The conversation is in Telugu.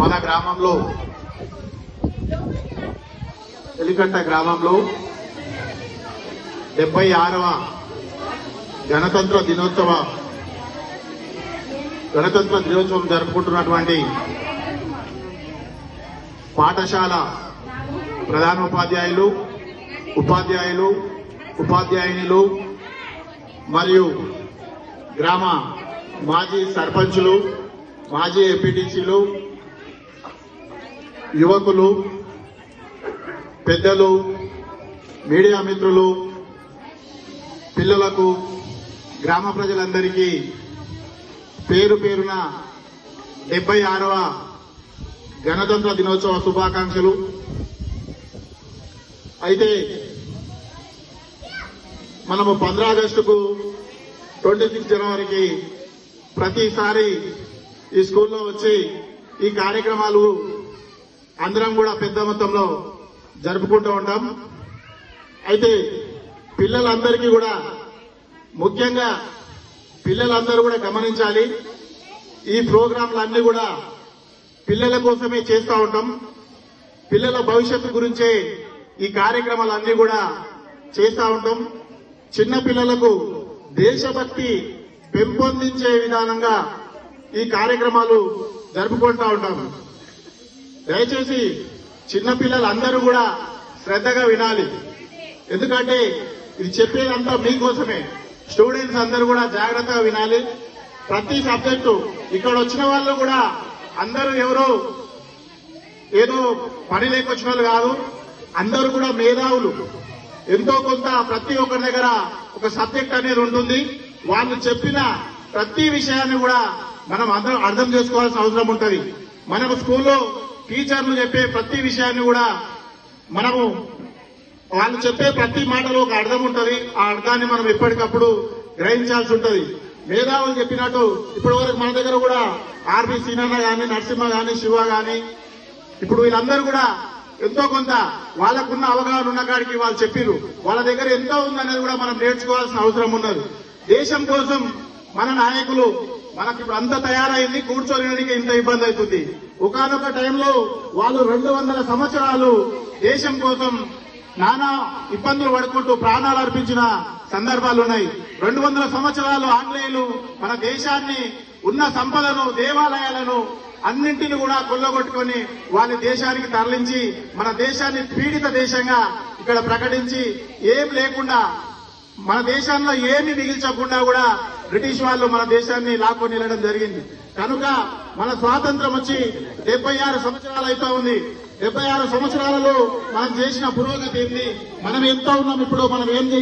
మన గ్రామంలో ఎలికట్ట గ్రామంలో 76వ గణతంత్ర దినోత్సవం జరుపుకుంటున్నటువంటి పాఠశాల ప్రధానోపాధ్యాయులు, ఉపాధ్యాయునిలు మరియు గ్రామ మాజీ సర్పంచులు, మాజీ ఎంపీటీసీలు, యువకులు, పెద్దలు, మీడియా మిత్రులు, పిల్లలకు, గ్రామ ప్రజలందరికీ పేరు పేరున 76వ గణతంత్ర దినోత్సవ శుభాకాంక్షలు. అయితే మనము 15 ఆగస్టుకు 26 జనవరికి ప్రతిసారి ఈ స్కూల్లో వచ్చి ఈ కార్యక్రమాలు అందరం కూడా పెద్ద మొత్తంలో జరుపుకుంటూ ఉంటాం. అయితే పిల్లలందరికీ కూడా, ముఖ్యంగా పిల్లలందరూ కూడా గమనించాలి, ఈ ప్రోగ్రాంలన్నీ కూడా పిల్లల కోసమే చేస్తూ ఉంటాం. పిల్లల భవిష్యత్తు గురించే ఈ కార్యక్రమాలన్నీ కూడా చేస్తూ ఉంటాం. చిన్న పిల్లలకు దేశభక్తి పెంపొందించే విధానంగా ఈ కార్యక్రమాలు జరుపుకుంటూ ఉంటాం. దయచేసి చిన్నపిల్లలందరూ కూడా శ్రద్ధగా వినాలి. ఎందుకంటే ఇది చెప్పేదంతా మీకోసమే. స్టూడెంట్స్ అందరూ కూడా జాగ్రత్తగా వినాలి. ప్రతి సబ్జెక్టు ఇక్కడ వచ్చిన వాళ్ళు కూడా అందరూ ఎవరో ఏదో పని లేకొచ్చిన వాళ్ళు కాదు, అందరూ కూడా మేధావులు. ఎంతో కొంత ప్రతి ఒక్కరి దగ్గర ఒక సబ్జెక్ట్ అనేది ఉంటుంది. వాళ్ళు చెప్పిన ప్రతి విషయాన్ని కూడా మనం అందరం అర్థం చేసుకోవాల్సిన అవసరం ఉంటుంది. మనకు స్కూల్లో టీచర్లు చెప్పే ప్రతి విషయాన్ని కూడా మనము, వాళ్ళు చెప్పే ప్రతి మాటలో ఒక అర్థం ఉంటుంది. ఆ అర్థాన్ని మనం ఎప్పటికప్పుడు గ్రహించాల్సి ఉంటుంది. మేధావులు చెప్పినట్టు ఇప్పటి వరకు మన దగ్గర కూడా ఆర్బి సీనన్న గాని, నరసింహ గాని, శివ గాని, ఇప్పుడు వీళ్ళందరూ కూడా ఎంతో కొంత వాళ్ళకున్న అవగాహన ఉన్న కాడికి వాళ్ళు చెప్పిరు. వాళ్ళ దగ్గర ఎంతో ఉందనేది కూడా మనం నేర్చుకోవాల్సిన అవసరం ఉన్నది. దేశం కోసం మన నాయకులు మనకి ఇప్పుడు అంత తయారైంది, కూర్చోలేనికి ఇంత ఇబ్బంది అవుతుంది. ఒకానొక టైంలో వాళ్ళు 200 సంవత్సరాలు దేశం కోసం నానా ఇబ్బందులు పడుకుంటూ ప్రాణాలు అర్పించిన సందర్భాలున్నాయి. 200 సంవత్సరాలు ఆంగ్లేయులు మన దేశాన్ని, ఉన్న సంపదను, దేవాలయాలను అన్నింటిని కూడా కొల్లగొట్టుకుని వాళ్ళ దేశానికి తరలించి మన దేశాన్ని పీడిత దేశంగా ఇక్కడ ప్రకటించి ఏం లేకుండా, మన దేశంలో ఏమి మిగిల్చకుండా కూడా బ్రిటిష్ వాళ్ళు మన దేశాన్ని లాక్కొని వెళ్ళడం జరిగింది. కనుక మన స్వాతంత్రం వచ్చి 76 సంవత్సరాలు అవుతా ఉంది. 76 సంవత్సరాలలో మనం చేసిన పురోగతి ఏంది, మనం ఎంత ఉన్నాం, ఇప్పుడు మనం ఏం